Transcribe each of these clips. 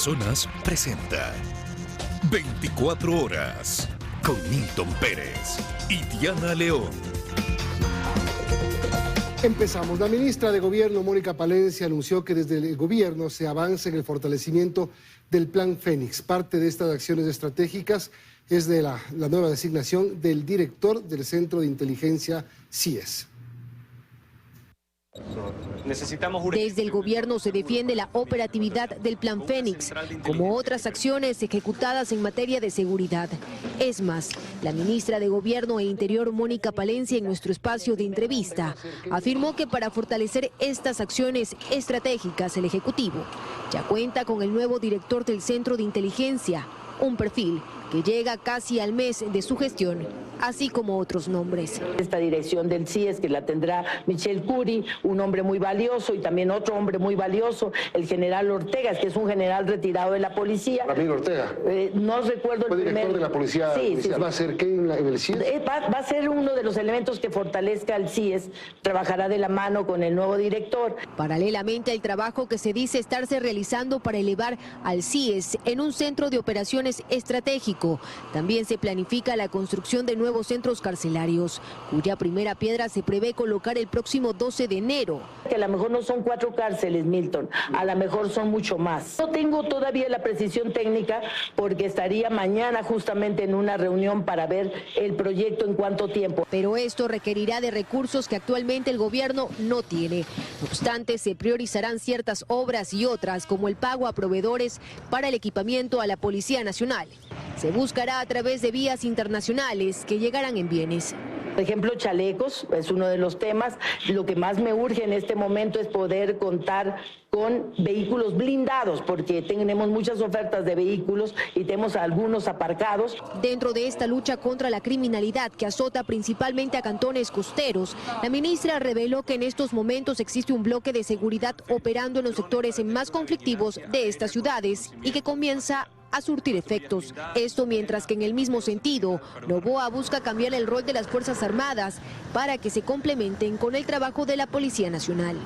Amazonas presenta 24 horas con Milton Pérez y Diana León. Empezamos. La ministra de Gobierno, Mónica Palencia, anunció que desde el gobierno se avanza en el fortalecimiento del Plan Fénix. Parte de estas acciones estratégicas es de la nueva designación del director del Centro de Inteligencia CIES. Desde el gobierno se defiende la operatividad del Plan Fénix, como otras acciones ejecutadas en materia de seguridad. Es más, la ministra de Gobierno e Interior, Mónica Palencia, en nuestro espacio de entrevista, afirmó que para fortalecer estas acciones estratégicas el Ejecutivo ya cuenta con el nuevo director del Centro de Inteligencia, un perfil que llega casi al mes de su gestión, así como otros nombres. Esta dirección del CIES, que la tendrá Michel Curi, un hombre muy valioso, y también otro hombre muy valioso, el general Ortega, que es un general retirado de la policía. Ramiro Ortega. No recuerdo el primer... director de la policía. Sí. ¿Va a ser qué en el CIES? Va a ser uno de los elementos que fortalezca al CIES, trabajará de la mano con el nuevo director. Paralelamente al trabajo que se dice estarse realizando para elevar al CIES en un centro de operaciones estratégico, también se planifica la construcción de nuevos centros carcelarios, cuya primera piedra se prevé colocar el próximo 12 de enero. Que a lo mejor no son 4 cárceles, Milton, a lo mejor son mucho más. No tengo todavía la precisión técnica porque estaría mañana justamente en una reunión para ver el proyecto en cuánto tiempo. Pero esto requerirá de recursos que actualmente el gobierno no tiene. No obstante, se priorizarán ciertas obras y otras, como el pago a proveedores para el equipamiento a la Policía Nacional. Se buscará a través de vías internacionales que llegarán en bienes. Por ejemplo, chalecos es uno de los temas. Lo que más me urge en este momento es poder contar con vehículos blindados, porque tenemos muchas ofertas de vehículos y tenemos algunos aparcados. Dentro de esta lucha contra la criminalidad que azota principalmente a cantones costeros, la ministra reveló que en estos momentos existe un bloque de seguridad operando en los sectores más conflictivos de estas ciudades y que comienza a surtir efectos. Esto mientras que en el mismo sentido, Noboa busca cambiar el rol de las Fuerzas Armadas para que se complementen con el trabajo de la Policía Nacional.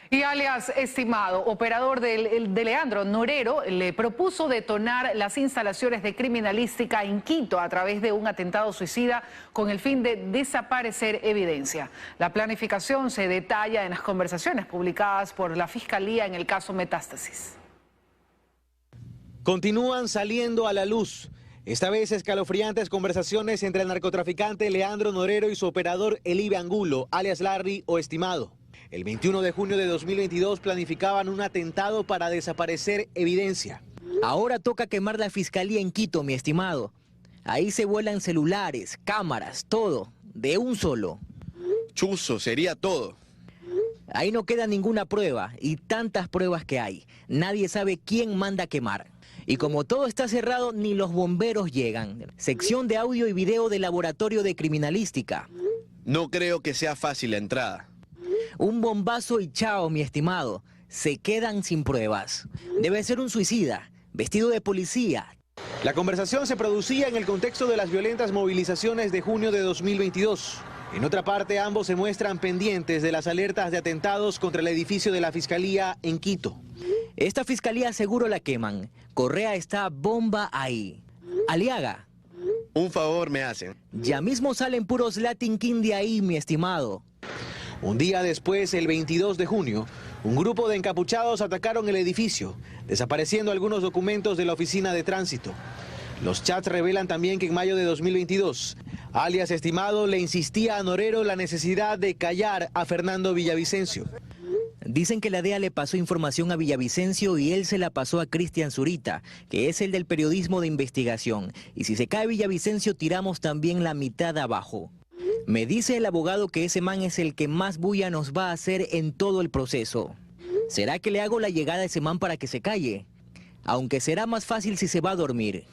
Y alias Estimado, operador de Leandro Norero, le propuso detonar las instalaciones de criminalística en Quito a través de un atentado suicida con el fin de desaparecer evidencia. La planificación se detalla en las conversaciones publicadas por la Fiscalía en el caso Metástasis. Continúan saliendo a la luz, esta vez escalofriantes conversaciones entre el narcotraficante Leandro Norero y su operador Elibe Angulo, alias Larry o Estimado. El 21 de junio de 2022 planificaban un atentado para desaparecer evidencia. Ahora toca quemar la fiscalía en Quito, mi estimado. Ahí se vuelan celulares, cámaras, todo, de un solo. Chuzo, sería todo. Ahí no queda ninguna prueba, y tantas pruebas que hay. Nadie sabe quién manda quemar. Y como todo está cerrado, ni los bomberos llegan. Sección de audio y video del Laboratorio de Criminalística. No creo que sea fácil la entrada. Un bombazo y chao, mi estimado. Se quedan sin pruebas. Debe ser un suicida, vestido de policía. La conversación se producía en el contexto de las violentas movilizaciones de junio de 2022. En otra parte, ambos se muestran pendientes de las alertas de atentados contra el edificio de la Fiscalía en Quito. Esta fiscalía seguro la queman. Correa está bomba ahí. Aliaga. Un favor me hacen. Ya mismo salen puros Latin King de ahí, mi estimado. Un día después, el 22 de junio, un grupo de encapuchados atacaron el edificio, desapareciendo algunos documentos de la oficina de tránsito. Los chats revelan también que en mayo de 2022, alias Estimado le insistía a Norero la necesidad de callar a Fernando Villavicencio. Dicen que la DEA le pasó información a Villavicencio y él se la pasó a Cristian Zurita, que es el del periodismo de investigación. Y si se cae Villavicencio, tiramos también la mitad abajo. Me dice el abogado que ese man es el que más bulla nos va a hacer en todo el proceso. ¿Será que le hago la llegada a ese man para que se calle? Aunque será más fácil si se va a dormir.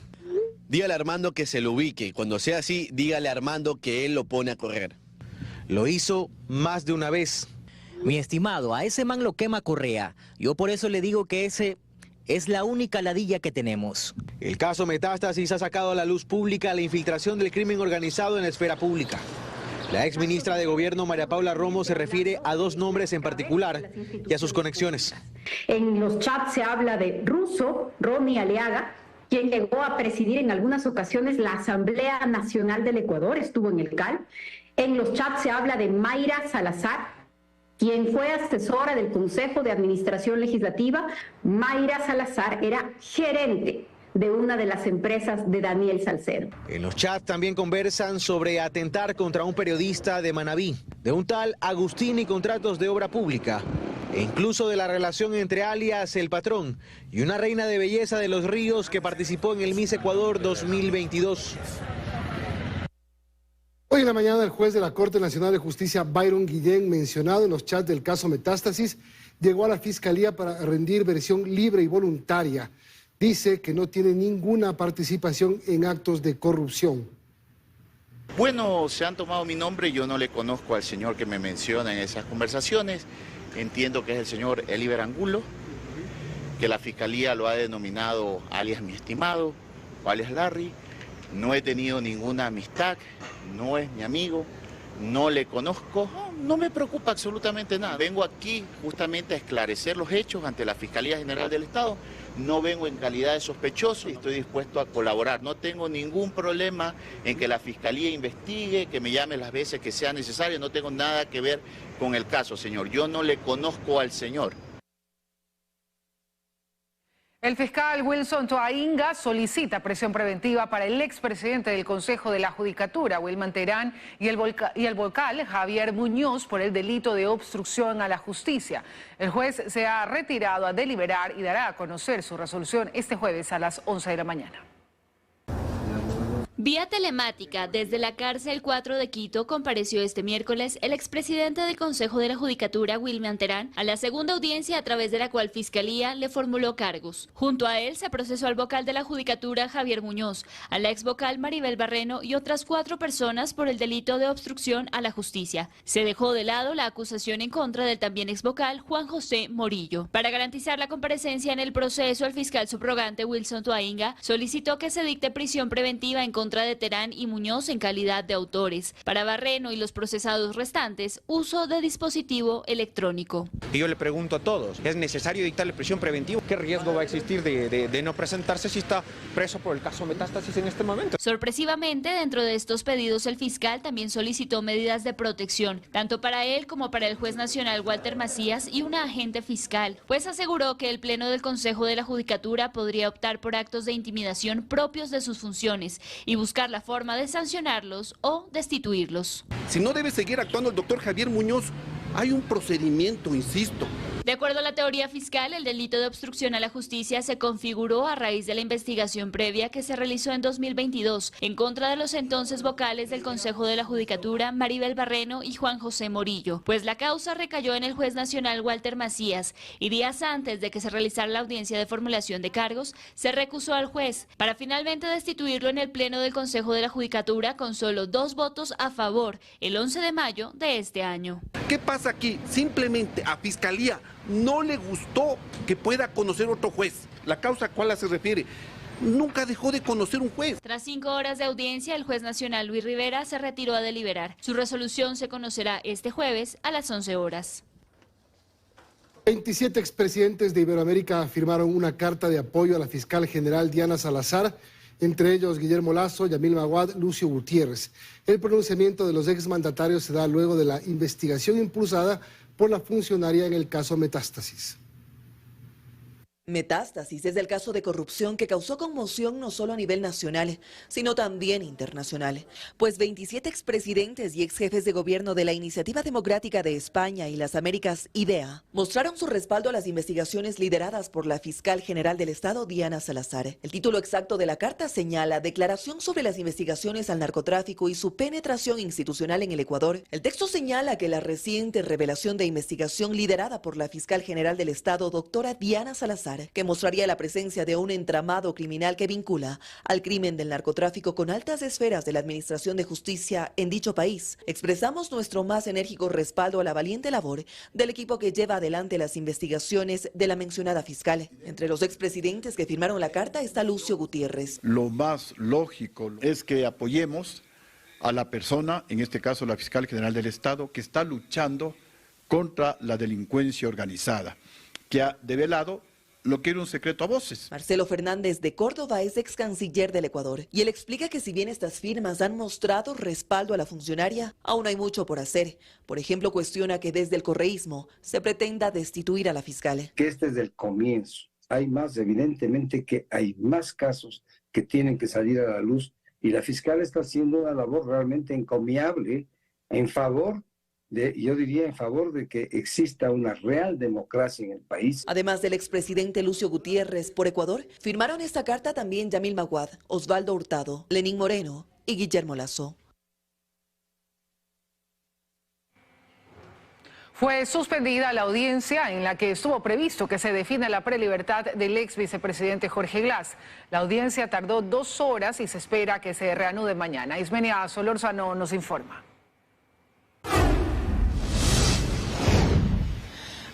Dígale a Armando que se lo ubique. Cuando sea así, dígale a Armando que él lo pone a correr. Lo hizo más de una vez. Mi estimado, a ese man lo quema Correa. Yo por eso le digo que ese es la única ladilla que tenemos. El caso Metástasis ha sacado a la luz pública la infiltración del crimen organizado en la esfera pública. La exministra de Gobierno, María Paula Romo, se refiere a dos nombres en particular y a sus conexiones. En los chats se habla de Russo, Ronnie Aliaga, quien llegó a presidir en algunas ocasiones la Asamblea Nacional del Ecuador, estuvo en el CAL. En los chats se habla de Mayra Salazar, quien fue asesora del Consejo de Administración Legislativa. Mayra Salazar era gerente de una de las empresas de Daniel Salcedo. En los chats también conversan sobre atentar contra un periodista de Manabí, de un tal Agustín y contratos de obra pública, e incluso de la relación entre alias El Patrón y una reina de belleza de Los Ríos que participó en el Miss Ecuador 2022. Hoy en la mañana el juez de la Corte Nacional de Justicia, Byron Guillén, mencionado en los chats del caso Metástasis, llegó a la Fiscalía para rendir versión libre y voluntaria. Dice que no tiene ninguna participación en actos de corrupción. Bueno, se han tomado mi nombre, yo no le conozco al señor que me menciona en esas conversaciones. Entiendo que es el señor Eliber Angulo, que la Fiscalía lo ha denominado alias mi estimado, o alias Larry. No he tenido ninguna amistad, no es mi amigo, no le conozco, no me preocupa absolutamente nada. Vengo aquí justamente a esclarecer los hechos ante la Fiscalía General del Estado. No vengo en calidad de sospechoso y estoy dispuesto a colaborar. No tengo ningún problema en que la Fiscalía investigue, que me llame las veces que sea necesario. No tengo nada que ver con el caso, señor. Yo no le conozco al señor. El fiscal Wilson Toainga solicita prisión preventiva para el expresidente del Consejo de la Judicatura, Wilman Terán, y el vocal Javier Muñoz por el delito de obstrucción a la justicia. El juez se ha retirado a deliberar y dará a conocer su resolución este jueves a las 11 de la mañana. Vía telemática, desde la cárcel 4 de Quito, compareció este miércoles el expresidente del Consejo de la Judicatura, Wilman Terán, a la segunda audiencia a través de la cual Fiscalía le formuló cargos. Junto a él se procesó al vocal de la Judicatura, Javier Muñoz, a la exvocal Maribel Barreno y otras 4 personas por el delito de obstrucción a la justicia. Se dejó de lado la acusación en contra del también exvocal Juan José Morillo. Para garantizar la comparecencia en el proceso, el fiscal subrogante Wilson Toainga solicitó que se dicte prisión preventiva en contra de Terán y Muñoz en calidad de autores. Para Barreno y los procesados restantes, uso de dispositivo electrónico. Y yo le pregunto a todos, ¿es necesario dictarle prisión preventiva? ¿Qué riesgo va a existir de no presentarse si está preso por el caso Metástasis en este momento? Sorpresivamente, dentro de estos pedidos, el fiscal también solicitó medidas de protección, tanto para él como para el juez nacional Walter Macías y una agente fiscal, pues aseguró que el Pleno del Consejo de la Judicatura podría optar por actos de intimidación propios de sus funciones y buscar la forma de sancionarlos o destituirlos. Si no debe seguir actuando el doctor Javier Muñoz, hay un procedimiento, insisto. De acuerdo a la teoría fiscal, el delito de obstrucción a la justicia se configuró a raíz de la investigación previa que se realizó en 2022 en contra de los entonces vocales del Consejo de la Judicatura, Maribel Barreno y Juan José Morillo, pues la causa recayó en el juez nacional Walter Macías y días antes de que se realizara la audiencia de formulación de cargos, se recusó al juez para finalmente destituirlo en el Pleno del Consejo de la Judicatura con solo 2 votos a favor el 11 de mayo de este año. ¿Qué pasa aquí? Simplemente a Fiscalía no le gustó que pueda conocer otro juez. ¿La causa a cuál se refiere? Nunca dejó de conocer un juez. Tras 5 horas de audiencia, el juez nacional Luis Rivera se retiró a deliberar. Su resolución se conocerá este jueves a las 11 horas. 27 expresidentes de Iberoamérica firmaron una carta de apoyo a la fiscal general Diana Salazar, entre ellos Guillermo Lasso, Yamil Maguad, Lucio Gutiérrez. El pronunciamiento de los exmandatarios se da luego de la investigación impulsada por la funcionaria en el caso Metástasis. Metástasis es el caso de corrupción que causó conmoción no solo a nivel nacional, sino también internacional, pues 27 expresidentes y exjefes de gobierno de la Iniciativa Democrática de España y las Américas, IDEA, mostraron su respaldo a las investigaciones lideradas por la fiscal general del Estado, Diana Salazar. El título exacto de la carta señala Declaración sobre las investigaciones al narcotráfico y su penetración institucional en el Ecuador. El texto señala que la reciente revelación de investigación liderada por la fiscal general del Estado, doctora Diana Salazar, que mostraría la presencia de un entramado criminal que vincula al crimen del narcotráfico con altas esferas de la administración de justicia en dicho país. Expresamos nuestro más enérgico respaldo a la valiente labor del equipo que lleva adelante las investigaciones de la mencionada fiscal. Entre los expresidentes que firmaron la carta está Lucio Gutiérrez. Lo más lógico es que apoyemos a la persona, en este caso la fiscal general del Estado, que está luchando contra la delincuencia organizada, que ha develado lo que era un secreto a voces. Marcelo Fernández de Córdoba es ex canciller del Ecuador y él explica que si bien estas firmas han mostrado respaldo a la funcionaria, aún hay mucho por hacer. Por ejemplo, cuestiona que desde el correísmo se pretenda destituir a la fiscal. Que este es el comienzo. Hay más, evidentemente que hay más casos que tienen que salir a la luz y la fiscal está haciendo una labor realmente encomiable en favor yo diría en favor de que exista una real democracia en el país. Además del expresidente Lucio Gutiérrez por Ecuador, firmaron esta carta también Yamil Maguad, Osvaldo Hurtado, Lenín Moreno y Guillermo Lazo. Fue suspendida la audiencia en la que estuvo previsto que se defina la prelibertad del ex vicepresidente Jorge Glass. La audiencia tardó 2 horas y se espera que se reanude mañana. Ismenia Solórzano nos informa.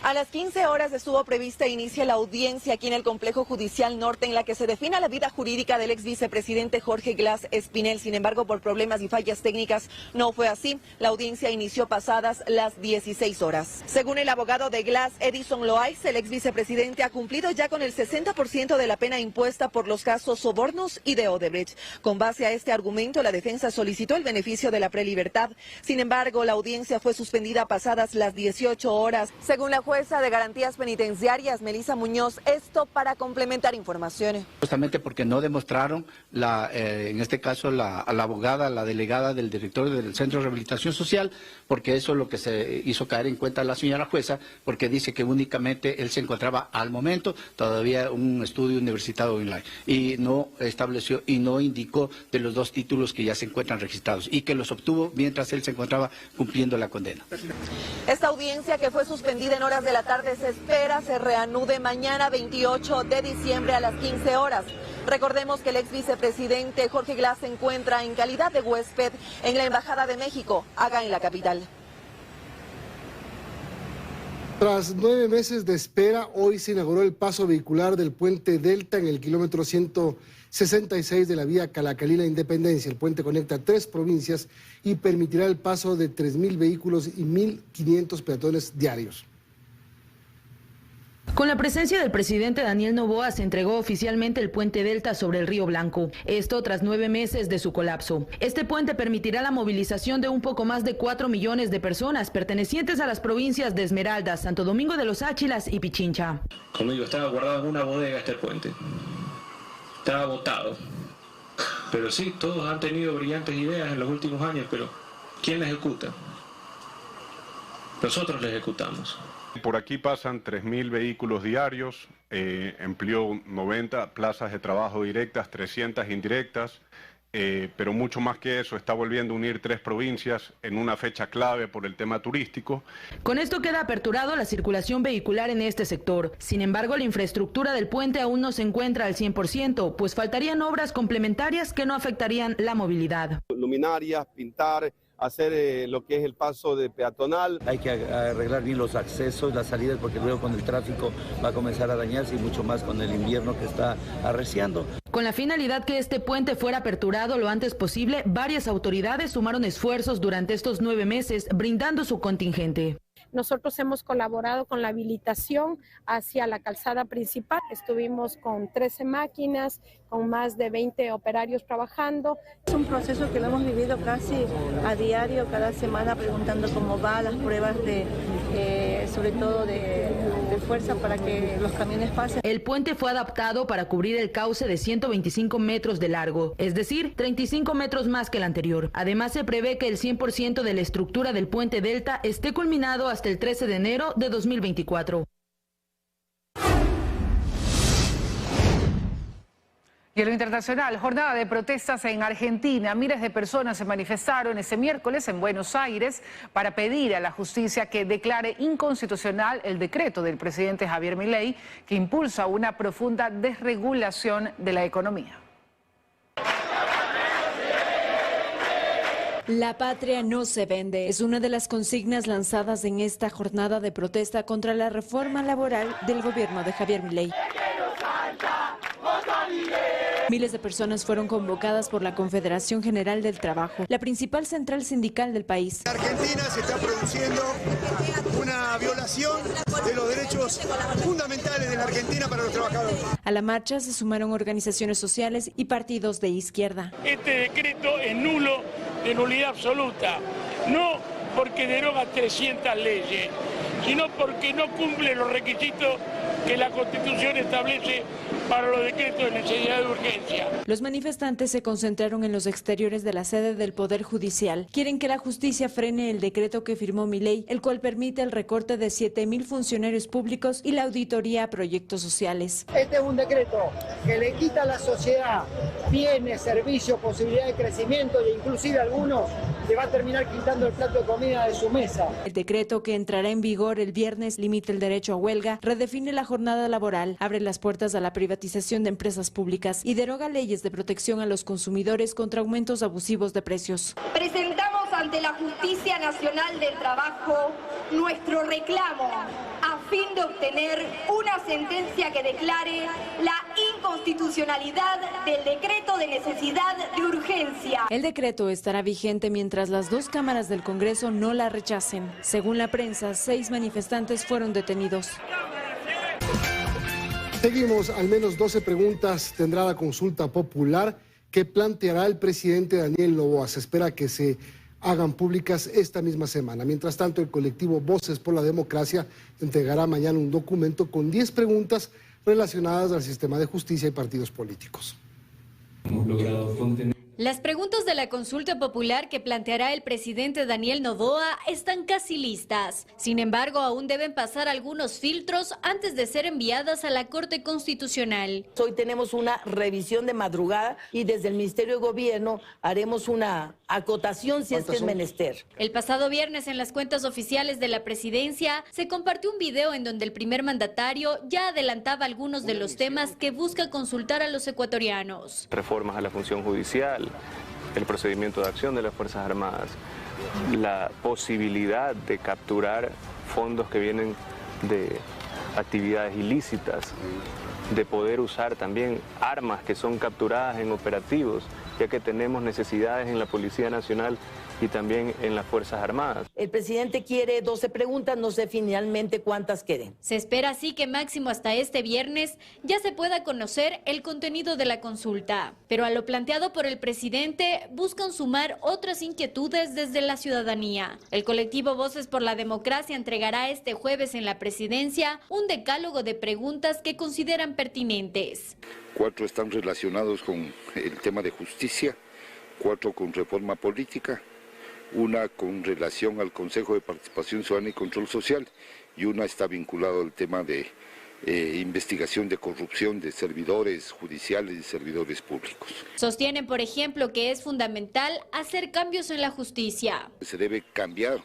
A las 15 horas estuvo prevista inicia la audiencia aquí en el Complejo Judicial Norte en la que se defina la vida jurídica del ex vicepresidente Jorge Glass Espinel. Sin embargo, por problemas y fallas técnicas no fue así. La audiencia inició pasadas las 16 horas. Según el abogado de Glass, Edison Loaiz, el ex vicepresidente ha cumplido ya con el 60% de la pena impuesta por los casos Sobornos y de Odebrecht. Con base a este argumento, la defensa solicitó el beneficio de la prelibertad. Sin embargo, la audiencia fue suspendida pasadas las 18 horas. Según la jueza de Garantías Penitenciarias, Melissa Muñoz, esto para complementar informaciones. Justamente porque no demostraron, en este caso, a la abogada, la delegada del director del Centro de Rehabilitación Social, porque eso es lo que se hizo caer en cuenta la señora jueza, porque dice que únicamente él se encontraba al momento todavía un estudio universitario online y no estableció y no indicó de los 2 títulos que ya se encuentran registrados y que los obtuvo mientras él se encontraba cumpliendo la condena. Esta audiencia, que fue suspendida en horas de la tarde, se espera se reanude mañana 28 de diciembre a las 15 horas. Recordemos que el ex vicepresidente Jorge Glass se encuentra en calidad de huésped en la Embajada de México, acá en la capital. Tras 9 meses de espera, hoy se inauguró el paso vehicular del puente Delta en el kilómetro 166 de la vía Calacalí-La Independencia. El puente conecta 3 provincias y permitirá el paso de 3.000 vehículos y 1.500 peatones diarios. Con la presencia del presidente Daniel Noboa se entregó oficialmente el puente Delta sobre el Río Blanco. Esto tras 9 meses de su colapso. Este puente permitirá la movilización de un poco más de 4 millones de personas pertenecientes a las provincias de Esmeraldas, Santo Domingo de los Áchilas y Pichincha. Como digo, estaba guardado en una bodega este puente. Estaba botado. Pero sí, todos han tenido brillantes ideas en los últimos años, pero ¿quién la ejecuta? Nosotros la ejecutamos. Por aquí pasan 3.000 vehículos diarios, empleó 90 plazas de trabajo directas, 300 indirectas, pero mucho más que eso, está volviendo a unir 3 provincias en una fecha clave por el tema turístico. Con esto queda aperturado la circulación vehicular en este sector. Sin embargo, la infraestructura del puente aún no se encuentra al 100%, pues faltarían obras complementarias que no afectarían la movilidad. Luminarias, pintar, hacer lo que es el paso de peatonal. Hay que arreglar bien los accesos, las salidas, porque luego con el tráfico va a comenzar a dañarse y mucho más con el invierno que está arreciando. Con la finalidad que este puente fuera aperturado lo antes posible, varias autoridades sumaron esfuerzos durante estos 9 meses, brindando su contingente. Nosotros hemos colaborado con la habilitación hacia la calzada principal. Estuvimos con 13 máquinas, con más de 20 operarios trabajando. Es un proceso que lo hemos vivido casi a diario, cada semana, preguntando cómo va las pruebas sobre todo de fuerza para que los camiones pasen. El puente fue adaptado para cubrir el cauce de 125 metros de largo, es decir, 35 metros más que el anterior. Además, se prevé que el 100% de la estructura del puente Delta esté culminado hasta el 13 de enero de 2024. Y en lo internacional, jornada de protestas en Argentina. Miles de personas se manifestaron ese miércoles en Buenos Aires para pedir a la justicia que declare inconstitucional el decreto del presidente Javier Milei que impulsa una profunda desregulación de la economía. La patria no se vende. Es una de las consignas lanzadas en esta jornada de protesta contra la reforma laboral del gobierno de Javier Milei. Miles de personas fueron convocadas por la Confederación General del Trabajo, la principal central sindical del país. En Argentina se está produciendo una violación de los derechos fundamentales de la Argentina para los trabajadores. A la marcha se sumaron organizaciones sociales y partidos de izquierda. Este decreto es nulo, de nulidad absoluta, no porque deroga 300 leyes, sino porque no cumple los requisitos que la Constitución establece para los decretos de necesidad de urgencia. Los manifestantes se concentraron en los exteriores de la sede del Poder Judicial. Quieren que la justicia frene el decreto que firmó Milei, el cual permite el recorte de 7.000 funcionarios públicos y la auditoría a proyectos sociales. Este es un decreto que le quita a la sociedad bienes, servicios, posibilidad de crecimiento e inclusive algunos le va a terminar quitando el plato de comida de su mesa. El decreto, que entrará en vigor el viernes, limita el derecho a huelga, redefine la jornada laboral, abre las puertas a la privatización de empresas públicas y deroga leyes de protección a los consumidores contra aumentos abusivos de precios. Presentamos ante la Justicia Nacional del Trabajo nuestro reclamo a fin de obtener una sentencia que declare la inconstitucionalidad del decreto de necesidad de urgencia. El decreto estará vigente mientras las dos cámaras del Congreso no la rechacen. Según la prensa, 6 manifestantes fueron detenidos. Seguimos, al menos 12 preguntas tendrá la consulta popular que planteará el presidente Daniel Noboa. Se espera que se hagan públicas esta misma semana. Mientras tanto, el colectivo Voces por la Democracia entregará mañana un documento con 10 preguntas relacionadas al sistema de justicia y partidos políticos. Hemos logrado contener. Las preguntas de la consulta popular que planteará el presidente Daniel Noboa están casi listas. Sin embargo, aún deben pasar algunos filtros antes de ser enviadas a la Corte Constitucional. Hoy tenemos una revisión de madrugada y desde el Ministerio de Gobierno haremos una acotación si es que es menester. El pasado viernes, en las cuentas oficiales de la presidencia, se compartió un video en donde el primer mandatario ya adelantaba algunos de los temas que busca consultar a los ecuatorianos. Reformas a la función judicial, el procedimiento de acción de las Fuerzas Armadas, la posibilidad de capturar fondos que vienen de actividades ilícitas, de poder usar también armas que son capturadas en operativos, ya que tenemos necesidades en la Policía Nacional y también en las Fuerzas Armadas. El presidente quiere 12 preguntas, no sé finalmente cuántas queden. Se espera así que máximo hasta este viernes ya se pueda conocer el contenido de la consulta. Pero a lo planteado por el presidente buscan sumar otras inquietudes desde la ciudadanía. El colectivo Voces por la Democracia entregará este jueves en la presidencia un decálogo de preguntas que consideran pertinentes. 4 están relacionados con el tema de justicia, 4 con reforma política, 1 con relación al Consejo de Participación Ciudadana y Control Social y 1 está vinculado al tema de investigación de corrupción de servidores judiciales y servidores públicos. Sostienen, por ejemplo, que es fundamental hacer cambios en la justicia. Se debe cambiar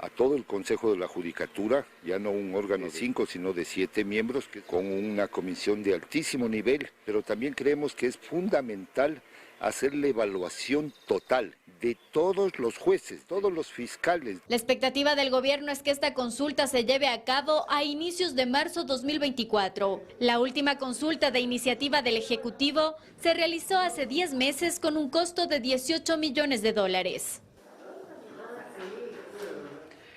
a todo el Consejo de la Judicatura, ya no un órgano de 5, sino de 7 miembros, con una comisión de altísimo nivel, pero también creemos que es fundamental hacer la evaluación total de todos los jueces, todos los fiscales. La expectativa del gobierno es que esta consulta se lleve a cabo a inicios de marzo 2024. La última consulta de iniciativa del Ejecutivo se realizó hace 10 meses con un costo de $18 millones.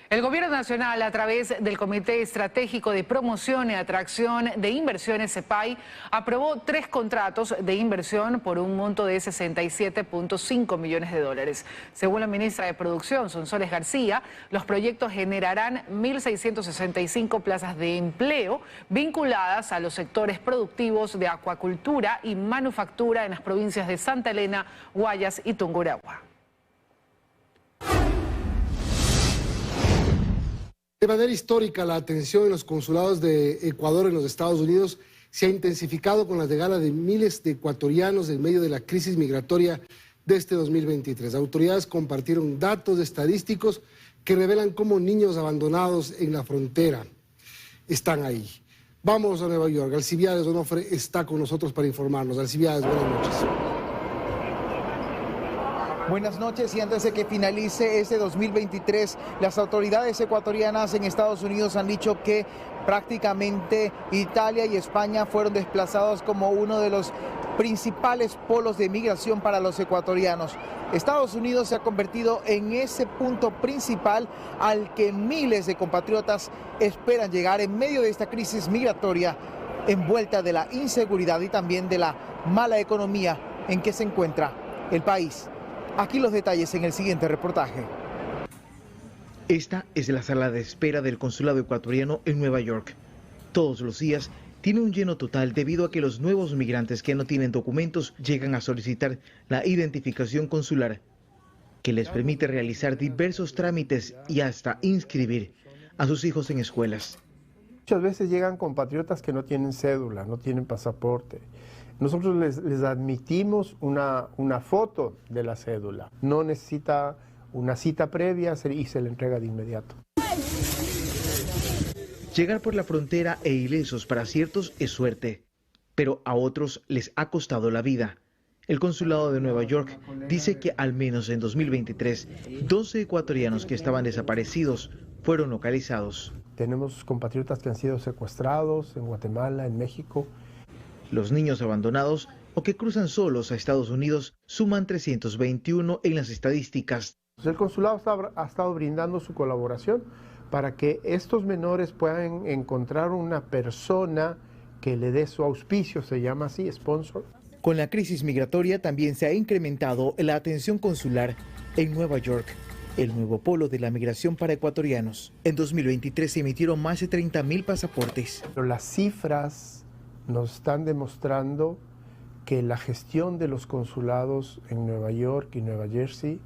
El Gobierno Nacional, a través del Comité Estratégico de Promoción y Atracción de Inversiones, CEPAI, aprobó 3 contratos de inversión por un monto de $67.5 millones. Según la ministra de Producción, Sonsoles García, los proyectos generarán 1.665 plazas de empleo vinculadas a los sectores productivos de acuacultura y manufactura en las provincias de Santa Elena, Guayas y Tungurahua. De manera histórica, la atención en los consulados de Ecuador en los Estados Unidos se ha intensificado con la llegada de miles de ecuatorianos en medio de la crisis migratoria de este 2023. Autoridades compartieron datos estadísticos que revelan cómo niños abandonados en la frontera están ahí. Vamos a Nueva York. Alcibiades Onofre está con nosotros para informarnos. Alcibiades, buenas noches. Buenas noches, y antes de que finalice este 2023, las autoridades ecuatorianas en Estados Unidos han dicho que prácticamente Italia y España fueron desplazados como uno de los principales polos de migración para los ecuatorianos. Estados Unidos se ha convertido en ese punto principal al que miles de compatriotas esperan llegar en medio de esta crisis migratoria envuelta de la inseguridad y también de la mala economía en que se encuentra el país. Aquí los detalles en el siguiente reportaje. Esta es la sala de espera del consulado ecuatoriano en Nueva York. Todos los días tiene un lleno total debido a que los nuevos migrantes que no tienen documentos llegan a solicitar la identificación consular, que les permite realizar diversos trámites y hasta inscribir a sus hijos en escuelas. Muchas veces llegan compatriotas que no tienen cédula, no tienen pasaporte. Nosotros les admitimos una foto de la cédula. No necesita una cita previa y se le entrega de inmediato. Llegar por la frontera e ilesos para ciertos es suerte, pero a otros les ha costado la vida. El consulado de Nueva York dice que al menos en 2023, 12 ecuatorianos que estaban desaparecidos fueron localizados. Tenemos compatriotas que han sido secuestrados en Guatemala, en México. Los niños abandonados o que cruzan solos a Estados Unidos suman 321 en las estadísticas. El consulado ha estado brindando su colaboración para que estos menores puedan encontrar una persona que le dé su auspicio, se llama así, sponsor. Con la crisis migratoria también se ha incrementado la atención consular en Nueva York, el nuevo polo de la migración para ecuatorianos. En 2023 se emitieron más de 30.000 pasaportes. Pero las cifras nos están demostrando que la gestión de los consulados en Nueva York y Nueva Jersey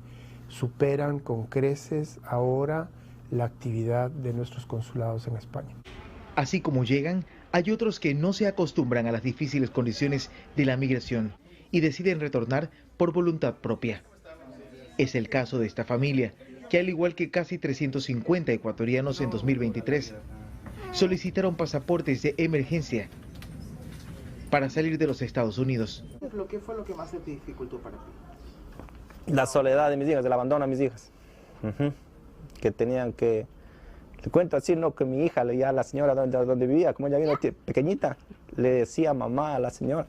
superan con creces ahora la actividad de nuestros consulados en España. Así como llegan, hay otros que no se acostumbran a las difíciles condiciones de la migración y deciden retornar por voluntad propia. Es el caso de esta familia, que al igual que casi 350 ecuatorianos en 2023, solicitaron pasaportes de emergencia para salir de los Estados Unidos. ¿Qué fue lo que más te dificultó para ti? La soledad de mis hijas, el abandono a mis hijas. Que tenían que, le cuento así, no, que mi hija, ya la señora donde vivía, como ella vino pequeñita, le decía mamá a la señora,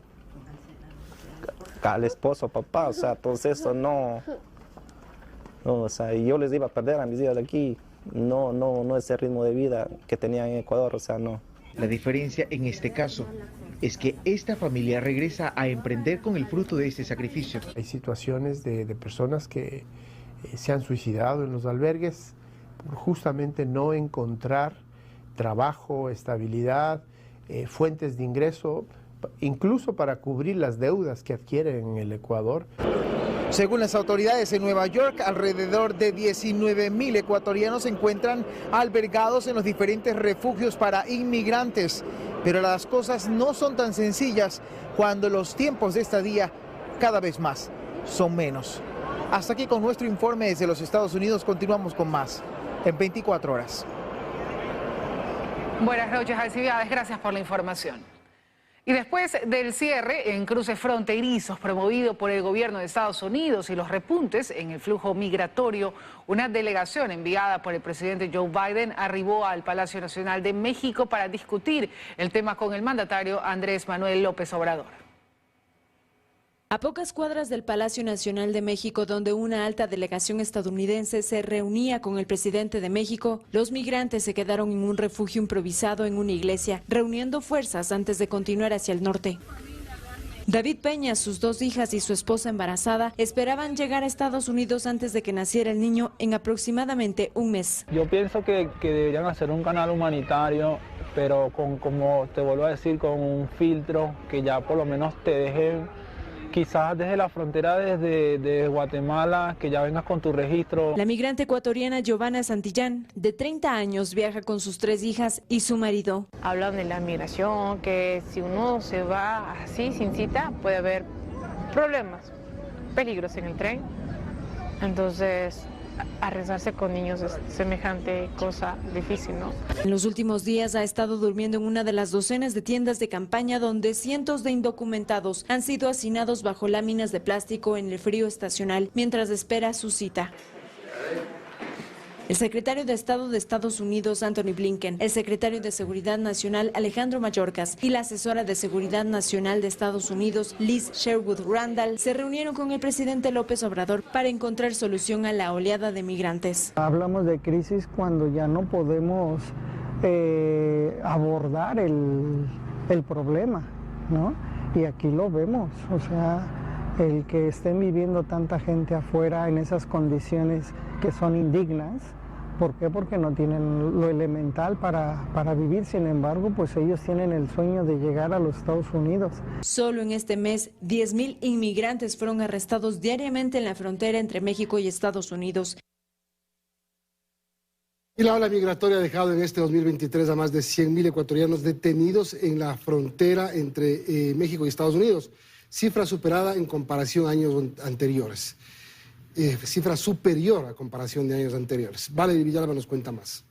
al esposo, papá, o sea, todo eso no, o sea, y yo les iba a perder a mis hijas de aquí, no ese ritmo de vida que tenían en Ecuador, o sea, no. La diferencia en este caso es que esta familia regresa a emprender con el fruto de este sacrificio. Hay situaciones de personas que se han suicidado en los albergues por justamente no encontrar trabajo, estabilidad, fuentes de ingreso, incluso para cubrir las deudas que adquieren en el Ecuador. Según las autoridades en Nueva York, alrededor de 19.000 ecuatorianos se encuentran albergados en los diferentes refugios para inmigrantes. Pero las cosas no son tan sencillas cuando los tiempos de estadía cada vez más son menos. Hasta aquí con nuestro informe desde los Estados Unidos. Continuamos con más en 24 horas. Buenas noches, Alcibiades. Gracias por la información. Y después del cierre en cruces fronterizos promovido por el gobierno de Estados Unidos y los repuntes en el flujo migratorio, una delegación enviada por el presidente Joe Biden arribó al Palacio Nacional de México para discutir el tema con el mandatario Andrés Manuel López Obrador. A pocas cuadras del Palacio Nacional de México, donde una alta delegación estadounidense se reunía con el presidente de México, los migrantes se quedaron en un refugio improvisado en una iglesia, reuniendo fuerzas antes de continuar hacia el norte. David Peña, sus 2 hijas y su esposa embarazada esperaban llegar a Estados Unidos antes de que naciera el niño en aproximadamente un mes. Yo pienso que deberían hacer un canal humanitario, pero como te vuelvo a decir, con un filtro que ya por lo menos te dejen. Quizás desde la frontera, desde Guatemala, que ya vengas con tu registro. La migrante ecuatoriana Giovanna Santillán, de 30 años, viaja con sus 3 hijas y su marido. Hablan de la migración, que si uno se va así, sin cita, puede haber problemas, peligros en el tren. Entonces, arriesgarse con niños es semejante cosa difícil, ¿no? En los últimos días ha estado durmiendo en una de las docenas de tiendas de campaña donde cientos de indocumentados han sido hacinados bajo láminas de plástico en el frío estacional mientras espera su cita. El secretario de Estado de Estados Unidos, Anthony Blinken, el secretario de Seguridad Nacional, Alejandro Mayorkas, y la asesora de Seguridad Nacional de Estados Unidos, Liz Sherwood Randall, se reunieron con el presidente López Obrador para encontrar solución a la oleada de migrantes. Hablamos de crisis cuando ya no podemos abordar el problema, ¿no? Y aquí lo vemos, o sea, el que estén viviendo tanta gente afuera en esas condiciones que son indignas. ¿Por qué? Porque no tienen lo elemental para vivir. Sin embargo, pues ellos tienen el sueño de llegar a los Estados Unidos. Solo en este mes, 10,000 inmigrantes fueron arrestados diariamente en la frontera entre México y Estados Unidos. Y la ola migratoria ha dejado en este 2023 a más de 100,000 ecuatorianos detenidos en la frontera entre México y Estados Unidos, cifra superada en comparación a años anteriores. Cifra superior a comparación de años anteriores. Valerie Villalba nos cuenta más.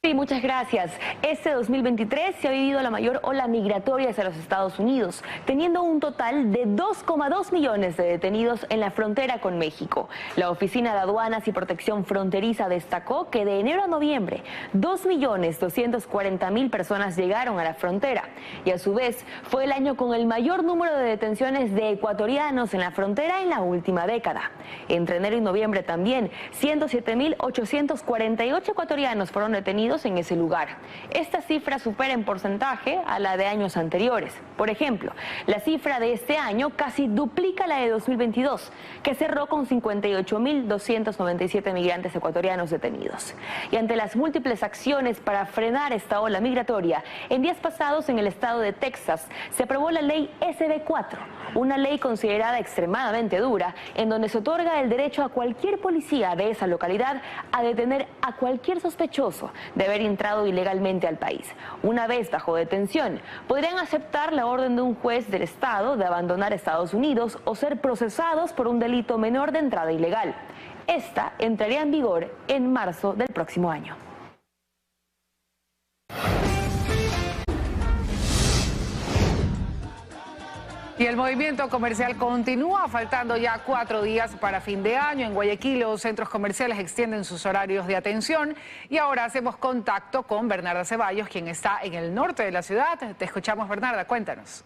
Sí, muchas gracias. Este 2023 se ha vivido la mayor ola migratoria hacia los Estados Unidos, teniendo un total de 2,2 millones de detenidos en la frontera con México. La Oficina de Aduanas y Protección Fronteriza destacó que de enero a noviembre, 2.240.000 personas llegaron a la frontera. Y a su vez, fue el año con el mayor número de detenciones de ecuatorianos en la frontera en la última década. Entre enero y noviembre también, 107.848 ecuatorianos fueron detenidos en ese lugar. Esta cifra supera en porcentaje a la de años anteriores. Por ejemplo, la cifra de este año casi duplica la de 2022, que cerró con 58.297 migrantes ecuatorianos detenidos. Y ante las múltiples acciones para frenar esta ola migratoria, en días pasados en el estado de Texas se aprobó la ley SB4, una ley considerada extremadamente dura, en donde se otorga el derecho a cualquier policía de esa localidad a detener a cualquier sospechoso de haber entrado ilegalmente al país. Una vez bajo detención, podrían aceptar la orden de un juez del estado de abandonar Estados Unidos o ser procesados por un delito menor de entrada ilegal. Esta entraría en vigor en marzo del próximo año. Y el movimiento comercial continúa, faltando ya 4 días para fin de año. En Guayaquil los centros comerciales extienden sus horarios de atención y ahora hacemos contacto con Bernarda Ceballos, quien está en el norte de la ciudad. Te escuchamos, Bernarda, cuéntanos.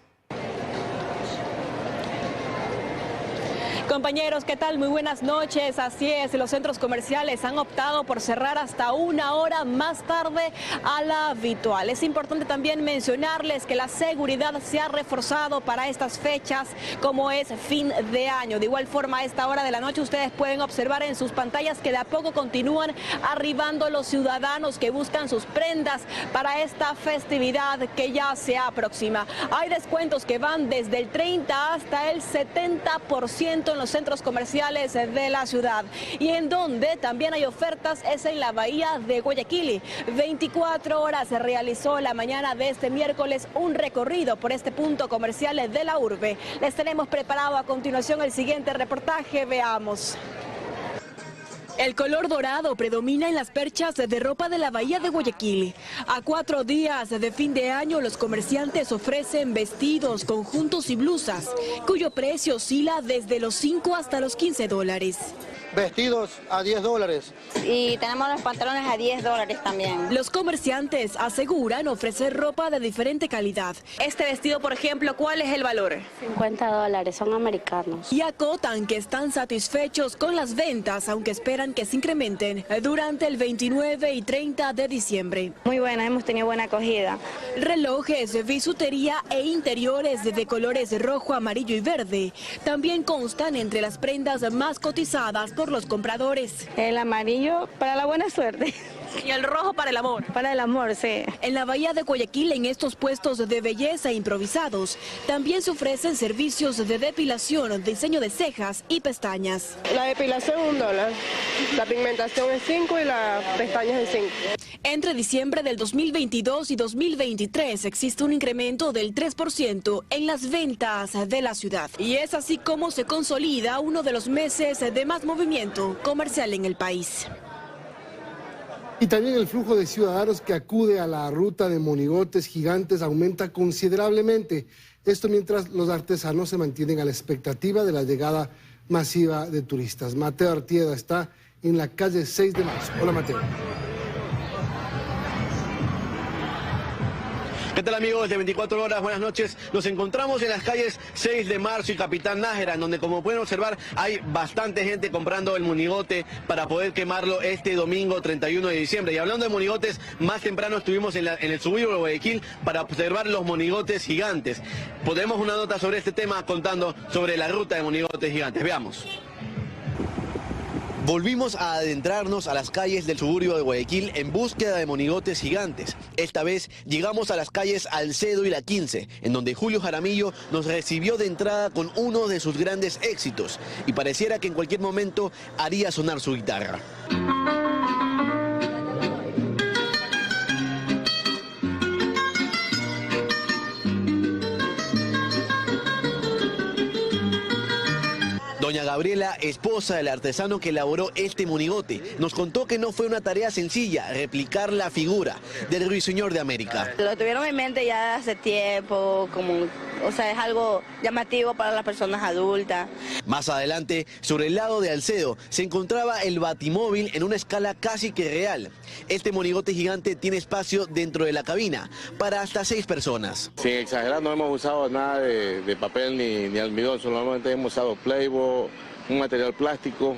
Compañeros, ¿qué tal? Muy buenas noches. Así es, los centros comerciales han optado por cerrar hasta 1 hora más tarde a la habitual. Es importante también mencionarles que la seguridad se ha reforzado para estas fechas, como es fin de año. De igual forma, a esta hora de la noche ustedes pueden observar en sus pantallas que de a poco continúan arribando los ciudadanos que buscan sus prendas para esta festividad que ya se aproxima. Hay descuentos que van desde el 30 hasta el 70% en los centros comerciales de la ciudad. Y en donde también hay ofertas es en la bahía de Guayaquil. 24 horas se realizó la mañana de este miércoles un recorrido por este punto comercial de la urbe. Les tenemos preparado a continuación el siguiente reportaje, veamos. El color dorado predomina en las perchas de ropa de la bahía de Guayaquil. A 4 días de fin de año, los comerciantes ofrecen vestidos, conjuntos y blusas, cuyo precio oscila desde los 5 hasta los $15. Vestidos a $10. Y tenemos los pantalones a $10 también. Los comerciantes aseguran ofrecer ropa de diferente calidad. Este vestido, por ejemplo, ¿cuál es el valor? $50, son americanos. Y acotan que están satisfechos con las ventas, aunque esperan que se incrementen durante el 29 y 30 de diciembre. Muy buena, hemos tenido buena acogida. Relojes, bisutería e interiores de colores rojo, amarillo y verde también constan entre las prendas más cotizadas por los compradores. El amarillo para la buena suerte. ¿Y el rojo para el amor? Para el amor, sí. En la bahía de Guayaquil, en estos puestos de belleza improvisados, también se ofrecen servicios de depilación, diseño de cejas y pestañas. La depilación $1, la pigmentación es 5 y las pestañas es 5. Entre diciembre del 2022 y 2023 existe un incremento del 3% en las ventas de la ciudad. Y es así como se consolida uno de los meses de más movimiento comercial en el país. Y también el flujo de ciudadanos que acude a la ruta de monigotes gigantes aumenta considerablemente. Esto mientras los artesanos se mantienen a la expectativa de la llegada masiva de turistas. Mateo Artieda está en la calle 6 de marzo. Hola, Mateo. ¿Qué tal, amigos de 24 horas? Buenas noches. Nos encontramos en las calles 6 de marzo y Capitán Nájera, en donde, como pueden observar, hay bastante gente comprando el monigote para poder quemarlo este domingo 31 de diciembre. Y hablando de monigotes, más temprano estuvimos en el suburbio de Guayaquil para observar los monigotes gigantes. Ponemos una nota sobre este tema contando sobre la ruta de monigotes gigantes. Veamos. Volvimos a adentrarnos a las calles del suburbio de Guayaquil en búsqueda de monigotes gigantes. Esta vez llegamos a las calles Alcedo y La 15, en donde Julio Jaramillo nos recibió de entrada con uno de sus grandes éxitos y pareciera que en cualquier momento haría sonar su guitarra. Doña Gabriela, esposa del artesano que elaboró este monigote, nos contó que no fue una tarea sencilla replicar la figura del Ruiseñor de América. Lo tuvieron en mente ya hace tiempo, es algo llamativo para las personas adultas. Más adelante, sobre el lado de Alcedo, se encontraba el Batimóvil en una escala casi que real. Este monigote gigante tiene espacio dentro de la cabina para hasta 6 personas. Sin exagerar, no hemos usado nada de papel ni almidón, solamente hemos usado Playboy, un material plástico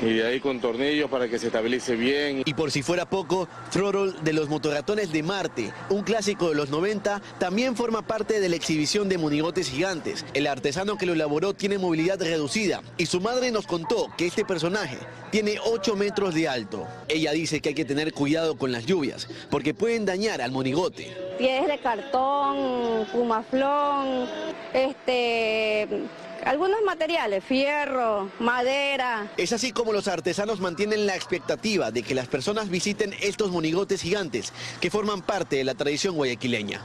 y de ahí con tornillos para que se estabilice bien. Y por si fuera poco, Throttle de los Motorratones de Marte, un clásico de los 90, también forma parte de la exhibición de monigotes gigantes. El artesano que lo elaboró tiene movilidad reducida y su madre nos contó que este personaje tiene 8 metros de alto. Ella dice que hay que tener cuidado con las lluvias porque pueden dañar al monigote. Pies de cartón, pumaflón, algunos materiales, fierro, madera. Es así como los artesanos mantienen la expectativa de que las personas visiten estos monigotes gigantes que forman parte de la tradición guayaquileña.